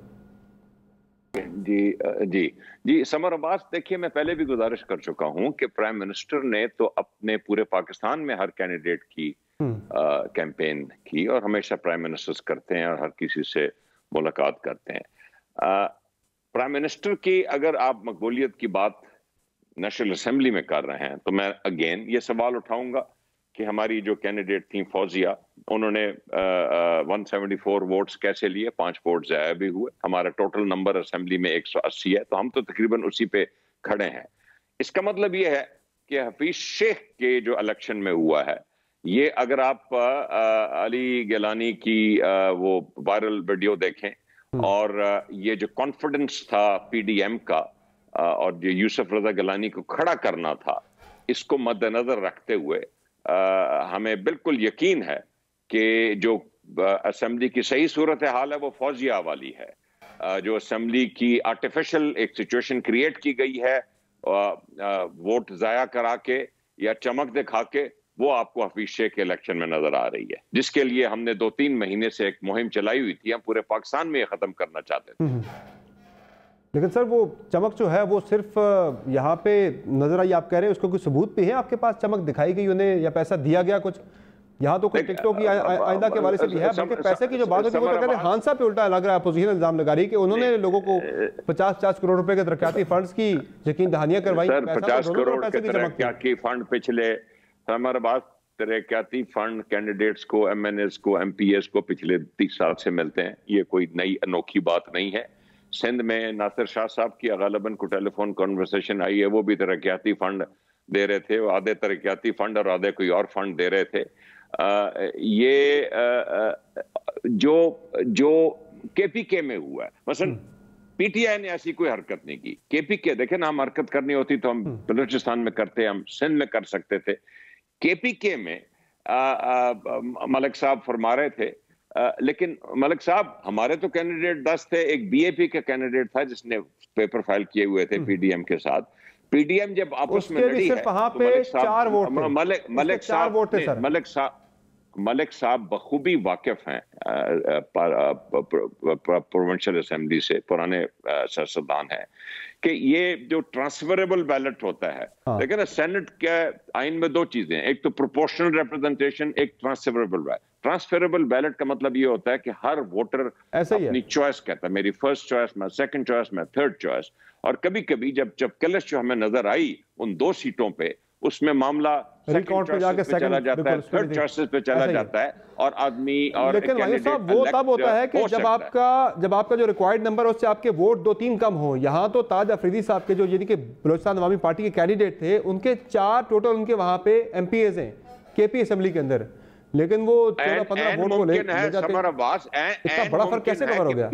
जी समर अब्बास, देखिए मैं पहले भी गुजारिश कर चुका हूं कि प्राइम मिनिस्टर ने तो अपने पूरे पाकिस्तान में हर कैंडिडेट की कैंपेन की, और हमेशा प्राइम मिनिस्टर्स करते हैं और हर किसी से मुलाकात करते हैं। प्राइम मिनिस्टर की अगर आप मकबूलियत की बात नेशनल असेंबली में कर रहे हैं, तो मैं अगेन ये सवाल उठाऊंगा कि हमारी जो कैंडिडेट थी फौजिया, उन्होंने 174 वोट्स कैसे लिए? 5 वोट ज़ाया भी हुए। हमारा टोटल नंबर असेंबली में 180 है, तो हम तो तकरीबन उसी पे खड़े हैं। इसका मतलब ये है कि हफीज शेख के जो इलेक्शन में हुआ है, ये अगर आप अली गिलानी की वो वायरल वीडियो देखें और ये जो कॉन्फिडेंस था PDM का और जो यूसुफ रजा गिलानी को खड़ा करना था, इसको मद्देनजर रखते हुए हमें बिल्कुल यकीन है कि जो असेंबली की सही सूरत हाल है वो फौजिया वाली है। जो असेंबली की आर्टिफिशियल एक सिचुएशन क्रिएट की गई है वोट ज़ाया करा के या चमक दिखा के, वो आपको हफीज शेख के इलेक्शन में नजर आ रही है, जिसके लिए हमने 2-3 महीने से एक मुहिम चलाई हुई थी। हम पूरे पाकिस्तान में ये खत्म करना चाहते थे। लेकिन सर वो चमक जो है वो सिर्फ यहाँ पे नजर आई, आप कह रहे हैं उसको कोई सबूत भी है आपके पास? चमक दिखाई गई उन्हें या पैसा दिया गया कुछ? यहाँ तो कोई टिकटॉक की आइंदा के वाले से भी है, बल्कि पैसे की जो बात होती है वो तो कहते हैं खान साहब पे उल्टा लग रहा है, अपोजिशन इल्जाम लगा रही है कि उन्होंने लोगों को 50-50 करोड़ रुपए के तरक्याती फंड्स की यकीन दहानियां करवाई। 50 करोड़ के तरक्याती फंड पिछले, हमारे पास तरक्याती फंड कैंडिडेट्स को, MNAs को, MPs को पिछले 30 साल से मिलते हैं। ये कोई नई अनोखी बात नहीं है। सिंध में नासिर शाह साहब की गालिबन को टेलीफोन कॉन्वर्सेशन आई है, वो भी तरक्याती फंड दे रहे थे, आधे तरक्याती फंड और आधे कोई और फंड दे रहे थे। ये जो KPK में हुआ है, मसलन PTI ने ऐसी कोई हरकत नहीं की। KPK देखे ना, हम हरकत करनी होती तो हम बलूचिस्तान में करते, हम सिंध में कर सकते थे। KPK में मलिक साहब फरमा रहे थे, लेकिन मलिक साहब हमारे तो कैंडिडेट 10 थे, एक BAP का कैंडिडेट था जिसने पेपर फाइल किए हुए थे PDM के साथ। PDM जब आपस में लड़ी है तो मलिक मलिक साहब बखूबी वाकिफ हैं प्रोविंशियल असेंबली से, पुराने सियासतदान हैं, कि ये जो ट्रांसफरेबल बैलेट होता है, लेकिन सेनेट के आइन में दो चीजें हैं, एक तो प्रोपोर्शनल रिप्रेजेंटेशन, एक ट्रांसफरेबल बैलेट। ट्रांसफरेबल बैलेट का मतलब ये होता है कि हर वोटर अपनी चॉइस कहता है, मेरी फर्स्ट चॉइस, मैं सेकंड चॉइस, मैं थर्ड चॉइस। और कभी कभी जब क्लश जो हमें नजर आई उन 2 सीटों पे, उसमें मामला रिकॉर्ड पे जाके चला जाता है, थर्ड चॉइसेस पे चला जाता है, और आदमी और लेकिन भाई साहब वो तब होता है कि जब आपका जो रिक्वायर्ड नंबर उससे आपके वोट 2-3 कम हो। यहाँ तो ताज अफरीदी साहब के जो यानी कि बलूचिस्तान अवामी पार्टी के कैंडिडेट थे, उनके 4 टोटल उनके वहां पे एमपीएज हैं केपी असेंबली के अंदर, लेकिन वो 14-15 वोट को ले जाते हैं। इतना बड़ा फर्क कैसे कवर हो गया?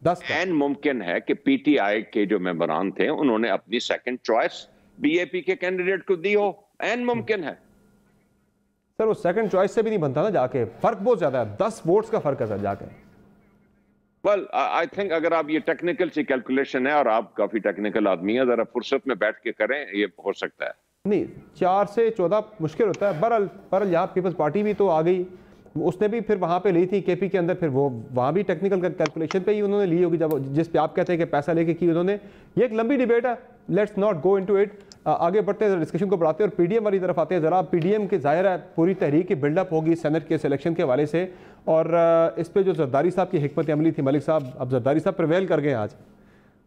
10 एन मुमकिन है कि पीटीआई के जो मेंबरान थे उन्होंने अपनी सेकंड चॉइस बीएपी के कैंडिडेट को दी हो, एन मुमकिन है। सर वो सेकंड चॉइस से भी नहीं बनता ना, जाके फर्क बहुत ज्यादा है, 10 वोट्स का फर्क है सर जाके। वेल आई थिंक अगर आप ये टेक्निकल सी कैलकुलेशन है और आप काफी टेक्निकल आदमी है, जरा फुर्सत में बैठ के करें, ये हो सकता है। नहीं 4 से 14 मुश्किल होता है। बहरहाल यहाँ पीपल्स पार्टी भी तो आ गई, उसने भी फिर वहाँ पे ली थी केपी के अंदर, फिर वो वहाँ भी टेक्निकल कैलकुलेशन पे ही उन्होंने ली होगी, जब जिस पे आप कहते हैं कि पैसा लेके की उन्होंने। ये एक लंबी डिबेट है, let's not go into it. आगे बढ़ते हैं, डिस्कशन को बढ़ाते हैं और पीडीएम वाली तरफ आते हैं। ज़रा पीडीएम के ज़ाहिर है पूरी तहरीक की बिल्डअप होगी सेनेट के सिलेक्शन के हवाले से, और इस पर जो जरदारी साहब की हिकमत अमली थी, मलिक साहब अब जरदारी साहब प्रिवेल कर गए। आज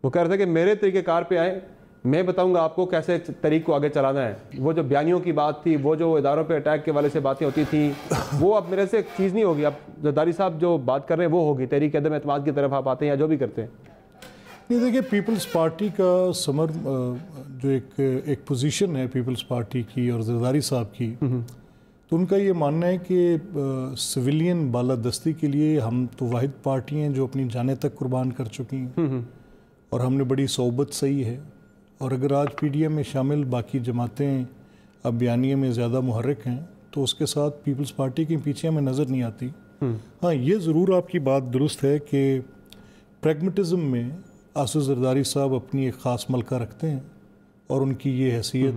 वो कह रहे थे कि मेरे तरीक़ेकार पे आए, मैं बताऊंगा आपको कैसे तरीक को आगे चलाना है। वो जो बयानियों की बात थी, वो जो इदारों पे अटैक के वाले से बातें होती थी, वो अब मेरे से एक चीज़ नहीं होगी। अब जरदारी साहब जो बात कर रहे हैं वो होगी, तहरीक अदम एतमाद की तरफ आप आते हैं या जो भी करते हैं। नहीं देखिए, पीपल्स पार्टी का समर जो एक पोजीशन है पीपल्स पार्टी की और जरदारी साहब की, तो उनका ये मानना है कि सिविलियन बालादस्ती के लिए हम तो वाहिद पार्टी हैं जो अपनी जानें तक कुर्बान कर चुकी हैं और हमने बड़ी सोबत सही है। और अगर आज पीडीएम में शामिल बाकी जमातें अब बयानिए में ज़्यादा मुहर्रिक हैं, तो उसके साथ पीपल्स पार्टी के पीछे हमें नज़र नहीं आती। हाँ, ये ज़रूर आपकी बात दुरुस्त है कि प्रैग्मेटिज़म में आसिफ जरदारी साहब अपनी एक ख़ास मलका रखते हैं और उनकी ये हैसियत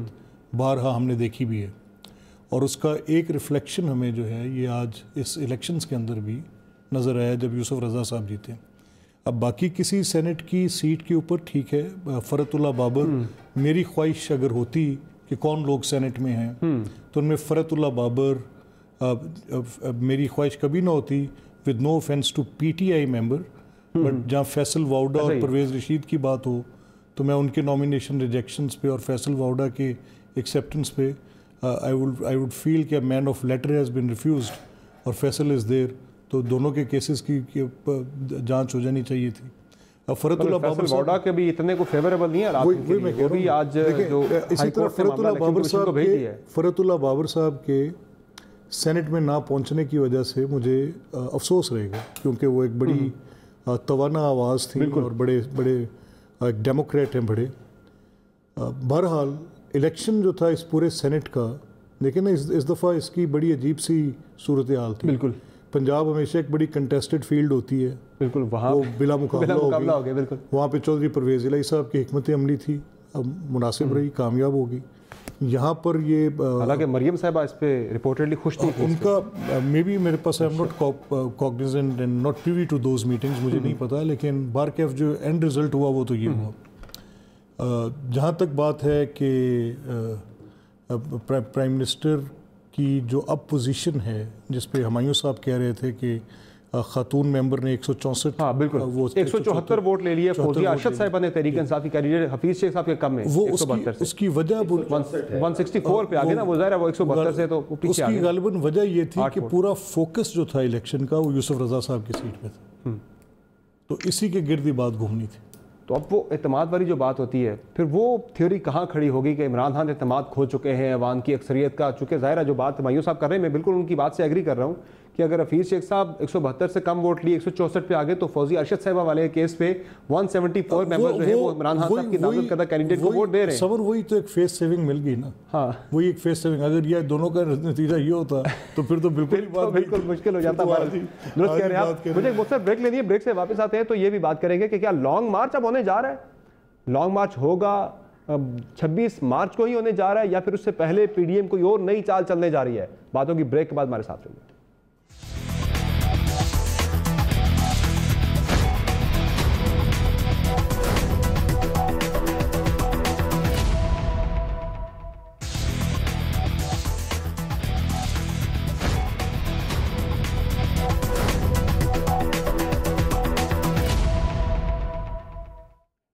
बारहा हमने देखी भी है, और उसका एक रिफ्लेक्शन हमें जो है ये आज इस इलेक्शंस के अंदर भी नज़र आया जब यूसुफ रज़ा साहब जीते। अब बाकी किसी सेनेट की सीट के ऊपर ठीक है, फ़रतुल्लाह बाबर, मेरी ख्वाहिश अगर होती कि कौन लोग सेनेट में हैं तो उनमें फ़रतुल्लाह बाबर, मेरी ख्वाहिश कभी ना होती, with no offence to PTI member, but जहाँ फैसल वाउडा और परवेज़ रशीद की बात हो तो मैं उनके नॉमिनेशन रिजेक्शंस पे और फैसल वाउडा के एक्सेप्टेंस पे आई वुड फील कि man of letter has been refused और फैसल इज़ देयर, तो दोनों के केसेस की जांच हो जानी चाहिए थी। अब फरतुल्लाह बाबर साहब के भी इतने को फेवरेबल नहीं है, वही मैं कह रहा हूं। आज जो इसी तरह फरतुल्लाह बाबर साहब के सेनेट में ना पहुंचने की वजह से मुझे अफसोस रहेगा, क्योंकि वो एक बड़ी तवाना आवाज़ थी और बड़े बड़े डेमोक्रेट हैं बड़े। बहरहाल इलेक्शन जो था इस पूरे सेनेट का, लेकिन इस दफ़ा इसकी बड़ी अजीब सी सूरत हाल थी। बिल्कुल, पंजाब हमेशा एक बड़ी कंटेस्टेड फील्ड होती है, बिल्कुल, वहाँ वो बिला मुकाबला हो गया। बिल्कुल, वहाँ पे चौधरी परवेज़ इलाही साहब की हिकमत अमली थी, अब मुनासिब रही, कामयाब होगी। यहाँ पर ये हालांकि मरियम साहिबा इस पे रिपोर्टेडली खुश थी, उनका मे बी मेरे पास I am not cognizant and not privy to those meetings, मुझे नहीं पता, लेकिन बारकैफ जो एंड रिजल्ट हुआ वो तो ये हुआ। जहाँ तक बात है कि प्राइम मिनिस्टर की जो अब पोजीशन है, जिस पे हुमायूं साहब कह रहे थे कि खातून मेंबर ने 164, हाँ बिल्कुल, वो 174 वोट ले लिए। फौजिया अरशद साहिबा ने तहरीक इंसाफ की कैंडिडेट हफीज शेख साहब के कम में वो उसकी वजह 164 पे आ गया ना, वो ज़ाहिर है वो 172 से तो पीछे आ गया। उसकी गालिबन वजह ये थी कि पूरा फोकस जो था इलेक्शन का वो यूसुफ रज़ा साहब की सीट पे था, तो इसी के गिर्द बात घूमनी थी। तो अब वो एतमाद वाली जो बात होती है, फिर वो थ्योरी कहाँ खड़ी होगी कि इमरान खान एतमाद खो चुके हैं अवाम की अक्सरियत का। चूँकि ज़ाहिर है जो बात हुमायूं साहब कर रहे हैं, मैं बिल्कुल उनकी बात से एग्री कर रहा हूँ कि अगर हफीज़ शेख साहब 172 से कम वोट लिए 164 पे आ गए, तो फौजिया अरशद साहिबा वाले केस पे 174 मेंबर जो है वो इमरान खान साहब की नामजद करदा कैंडिडेट को वोट दे रहे हैं। सबर वही तो एक फेस सेविंग मिल गई ना। हाँ, वही एक फेस सेविंग। अगर ये दोनों का नतीजा ये होता तो फिर तो बिल्कुल मुश्किल हो जाता। दुरुस्त कह रहे हैं आप। मुझे बहुत ब्रेक लेनी है, ब्रेक से वापस आते हैं तो ये भी बात करेंगे कि क्या लॉन्ग मार्च अब होने जा रहा है, लॉन्ग मार्च होगा 26 मार्च को ही होने जा रहा है या फिर उससे पहले पीडीएम कोई और नई चाल चलने जा रही है? बातों की ब्रेक के बाद हमारे साथ रहिए।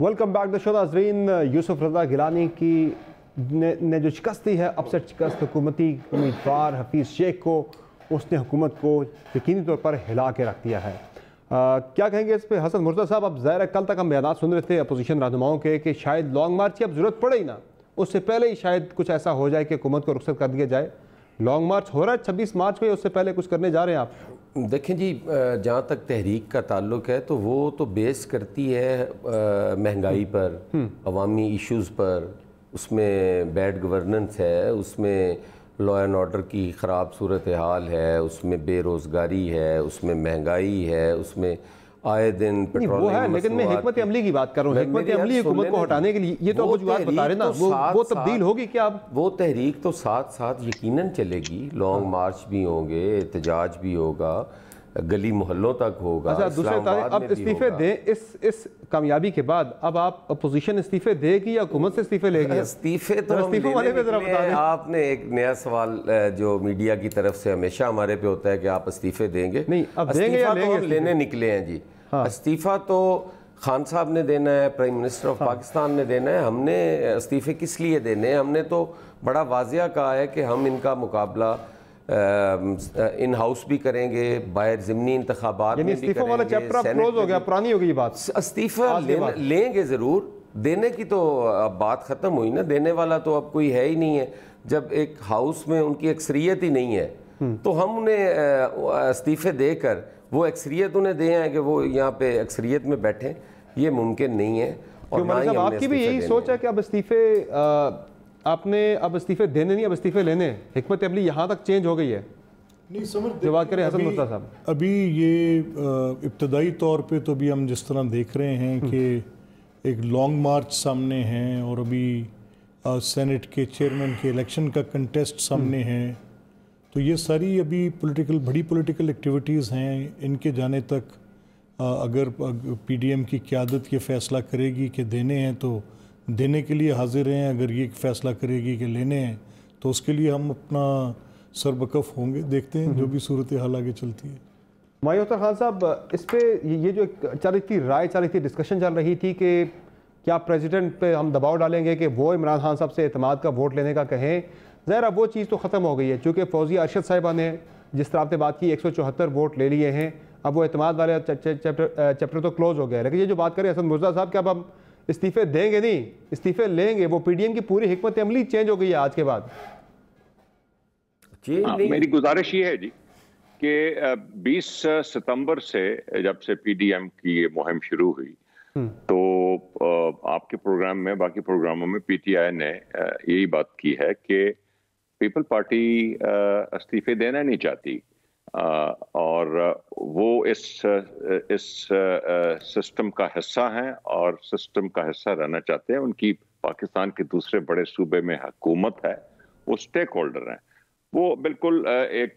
Welcome back the show. नाज़रीन, यूसुफ रज़ा गिलानी की ने जो शिकस्त दी है, अपसेट शिकस्त हुकूमती उम्मीदवार हफीज़ शेख को, उसने हुकूमत को यकीनी तौर पर हिला के रख दिया है। क्या कहेंगे इस पर हसन मुर्तज़ा साहब? अब ज़ाहिर है कल तक हम बयान सुन रहे थे अपोजिशन रहनुमाओं के कि शायद लॉन्ग मार्च की अब ज़रूरत पड़े ही ना, उससे पहले ही शायद कुछ ऐसा हो जाए कि हुकूमत को रुखसत कर दिया जाए। लॉन्ग मार्च हो रहा है 26 मार्च को, उससे पहले कुछ करने जा रहे हैं आप? देखें जी, जहाँ तक तहरीक का ताल्लुक है तो वो तो बेस करती है महंगाई पर, अवामी इश्यूज़ पर, उसमें बैड गवर्नेंस है, उसमें लॉ एंड ऑर्डर की ख़राब सूरत हाल है, उसमें बेरोज़गारी है, उसमें महंगाई है, उसमें आए दिन पेट्रोल वो है। लेकिन मैं हिकमत अमली की बात कर रहा हूँ, हिकमत अमली हुकूमत को हटाने के लिए ये तो वजूहात बता रहे ना, वो तब्दील होगी क्या? अब वो तहरीक तो साथ साथ यकीनन चलेगी। लॉन्ग मार्च भी होंगे, एहतजाज भी होगा, गली मोहल्लों तक होगा। अच्छा, दूसरे अब इस्तीफे दें इस कामयाबी के बाद, अब आप अपोजिशन इस्तीफे देगी या हुकूमत से इस्तीफे लेगी? इस्तीफे तो वाले पे जरा बता दें। आपने एक नया सवाल जो मीडिया की तरफ से हमेशा हमारे पे होता है कि आप इस्तीफे देंगे। नहीं, अब देंगे या लेंगे? तो लेने निकले हैं जी। इस्तीफा तो खान साहब ने देना है, प्राइम मिनिस्टर ऑफ पाकिस्तान ने देना है। हमने इस्तीफे किस लिए देने हैं? हमने तो बड़ा वाजिया कहा है कि हम इनका मुकाबला इन हाउस भी करेंगे, बाहर ज़िमनी इंतखाबात में भी करेंगे। वाला चैप्टर अब क्लोज हो गया, पुरानी हो गई बात। इस्तीफा लेंगे ज़रूर, देने की तो अब बात ख़त्म हुई ना, देने वाला तो अब कोई है ही नहीं है। जब एक हाउस में उनकी अक्सरियत ही नहीं है तो हम उन्हें इस्तीफे देकर वो अक्सरियत उन्हें दे हैं कि वो यहाँ पे अक्सरियत में बैठें, ये मुमकिन नहीं है। और ना ही आपकी भी यही सोच है कि अब इस्तीफे आपने अब इस्तीफे देने नहीं, अब इस्तीफे लेने? हिकमत अमली यहाँ तक चेंज हो गई है? नहीं समझ जो बात करें हसन मुर्तज़ा साहब, अभी ये इब्तदाई तौर पे तो अभी हम जिस तरह देख रहे हैं कि एक लॉन्ग मार्च सामने है और अभी सेनेट के चेयरमैन के इलेक्शन का कंटेस्ट सामने है, तो ये सारी अभी बड़ी पॉलिटिकल एक्टिविटीज़ हैं। इनके जाने तक अगर पीडीएम की क़यादत ये फ़ैसला करेगी कि देने हैं तो देने के लिए हाजिर हैं, अगर ये फ़ैसला करेगी कि लेने हैं तो उसके लिए हम अपना सरबकफ होंगे। देखते हैं जो भी सूरत हाल आगे चलती है। मायूतर खान साहब, इस पे ये जो चल रही थी राय, चल रही थी, डिस्कशन चल रही थी कि क्या प्रेसिडेंट पे हम दबाव डालेंगे कि वो इमरान खान साहब से एतमाद का वोट लेने का कहें? ज़रा वो चीज़ तो ख़त्म हो गई है, चूँकि फौजिया अरशद साहिबा ने जिस तरह आपने बात की 174 वोट ले लिए हैं, अब वो एतमाद वाले चैप्टर तो क्लोज हो गया है। लेकिन ये जो बात करें हसन मुर्तज़ा साहब कि अब हम इस्तीफे देंगे नहीं, इस्तीफे लेंगे, वो पीडीएम की पूरी हिकमत अमली चेंज हो गई है आज के बाद। मेरी गुजारिश ये है जी कि 20 सितंबर से जब से पीडीएम की ये मुहिम शुरू हुई तो आपके प्रोग्राम में, बाकी प्रोग्रामों में पीटीआई ने यही बात की है कि पीपल पार्टी इस्तीफे देना नहीं चाहती और वो इस सिस्टम का हिस्सा हैं और सिस्टम का हिस्सा रहना चाहते हैं। उनकी पाकिस्तान के दूसरे बड़े सूबे में हुकूमत है, वो स्टेक होल्डर हैं। वो बिल्कुल एक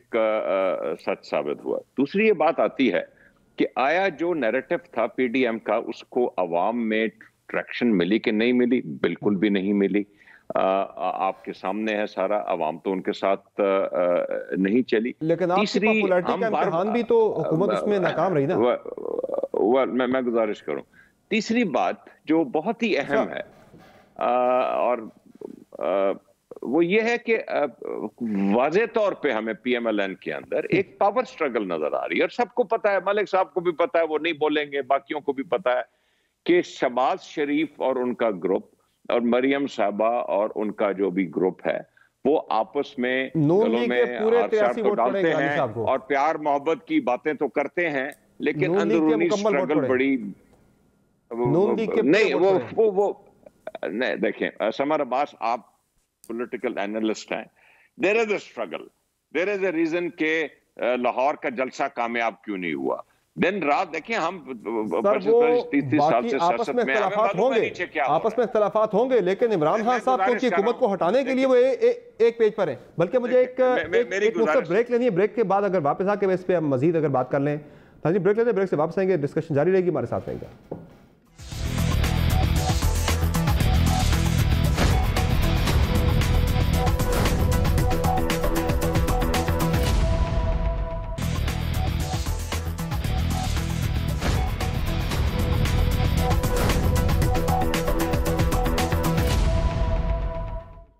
सच साबित हुआ। दूसरी ये बात आती है कि आया जो नैरेटिव था पीडीएम का, उसको अवाम में ट्रैक्शन मिली कि नहीं मिली? बिल्कुल भी नहीं मिली। आपके सामने है सारा, अवाम तो उनके साथ नहीं चली। लेकिन तीसरी इम्तिहान भी तो हुकूमत उसमें नाकाम रही ना। मैं गुजारिश करूं, तीसरी बात जो बहुत ही अहम है और वो ये है कि वाज़े तौर पे हमें पीएमएलएन के अंदर एक पावर स्ट्रगल नजर आ रही है और सबको पता है, मलिक साहब को भी पता है, वो नहीं बोलेंगे, बाकियों को भी पता है कि शहबाज शरीफ और उनका ग्रुप और मरियम साहबा और उनका जो भी ग्रुप है वो आपस में गलों में तो डालते हैं और प्यार मोहब्बत की बातें तो करते हैं, लेकिन अंदरूनी स्ट्रगल बड़ी नहीं। वो नहीं, देखें समर अब्बास, आप पॉलिटिकल एनालिस्ट हैं। There is a struggle, there is a reason के लाहौर का जलसा कामयाब क्यों नहीं हुआ, दिन रात देखिए हम सर वो बाकी आपस में इख्तलाफात होंगे, आपस में इख्तलाफात होंगे, लेकिन इमरान खान साहब को उनकी हुकूमत को हटाने के लिए वो एक पेज पर है। बल्कि मुझे एक मुफ्त ब्रेक लेनी है, ब्रेक के बाद अगर वापस आके इस पे हम मजीद अगर बात कर लें। हाँ जी, ब्रेक लेते हैं, ब्रेक से वापस आएंगे, डिस्कशन जारी रहेगी, हमारे साथ रहेगा।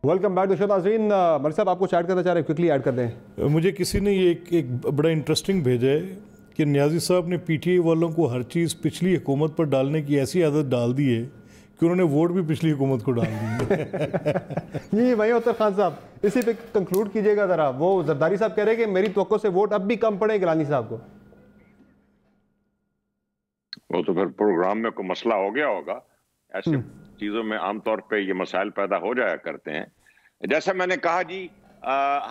Welcome back to show. नाज़रीन, मलिक साहब आप कुछ ऐड करना चाह रहे हैं, क्विकली ऐड कर दें। मुझे किसी ने ये एक बड़ा इंटरेस्टिंग भेजा है कि नियाज़ी साहब ने पीटीआई वालों को हर चीज़ पिछली हुकूमत पर डालने की ऐसी आदत डाल दी है कि उन्होंने वोट भी पिछली हुकूमत को डाल दी ये वही होता है। खान साहब, इसी पे कंक्लूड कीजिएगा ज़रा। वो जरदारी साहब कह रहे हैं कि मेरी तवक्को से वोट अब भी कम पड़े गिलानी साहब को। वो तो फिर प्रोग्राम में कोई मसला हो गया होगा। ऐसे चीजों में आमतौर पे ये मसाइल पैदा हो जाया करते हैं। जैसा मैंने कहा जी,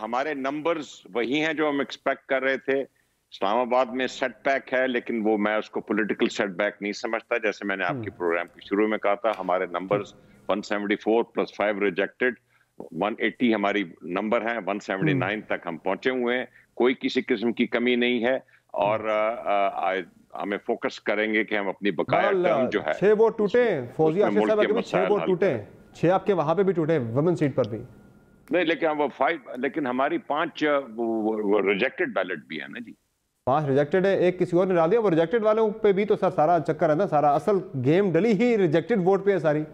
हमारे नंबर्स वही हैं जो हम एक्सपेक्ट कर रहे थे। इस्लामाबाद में सेटबैक है, लेकिन वो मैं उसको पॉलिटिकल सेटबैक नहीं समझता। जैसे मैंने आपके प्रोग्राम के शुरू में कहा था, हमारे नंबर्स 174 + 5 रिजेक्टेड, 180 हमारी नंबर है, 179 तक हम पहुंचे हुए हैं। कोई किसी किस्म की कमी नहीं है और हमें फोकस करेंगे कि हम अपनी बकाया टर्म जो है 6 वोट टूटे, फौजिया आसिफ साहब के भी 6 वोट टूटे, 6 आपके वहां पे भी टूटे, वुमेन सीट पर भी नहीं, लेकिन वो 5, लेकिन हमारी 5 रिजेक्टेड बैलेट भी है ना जी। 5 रिजेक्टेड है, एक किसी और ने डाल दिया। वो रिजेक्टेड वालों पे भी तो सर सारा चक्कर है ना, सारा असल गेम डली ही रिजेक्टेड वोट पे है सारी।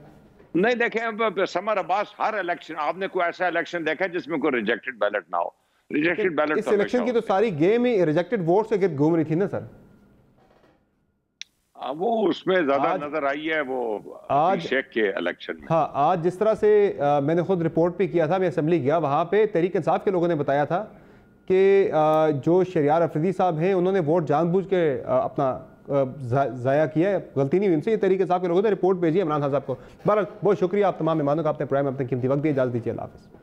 नहीं देखें, अब समर अब्बास हर इलेक्शन, आपने कोई ऐसा इलेक्शन देखा है जिसमें कोई रिजेक्टेड बैलेट ना हो? रिजेक्टेड बैलेट इस इलेक्शन की तो सारी गेम ही रिजेक्टेड वोट से घूम रही थी ना सर। वो उसमें ज्यादा नजर आई है वो आज शेख के इलेक्शन में। हाँ, आज जिस तरह से मैंने खुद रिपोर्ट भी किया था, मैं असेंबली गया, वहाँ पे तहरीक इंसाफ के लोगों ने बताया था कि जो शरियार अफरीदी साहब हैं उन्होंने वोट जानबूझ के अपना ज़ाया किया है, गलती नहीं हुई उनसे। ये तहरीक इंसाफ के लोगों ने रिपोर्ट भेजी है इमरान खान साहब को। बहरहाल बहुत शुक्रिया आप तमाम मेहमानों का, अपने प्रोग्राम में अपने कीमती वक्त दिए। इजाज़त दीजिए, अल्लाह हाफ़िज़।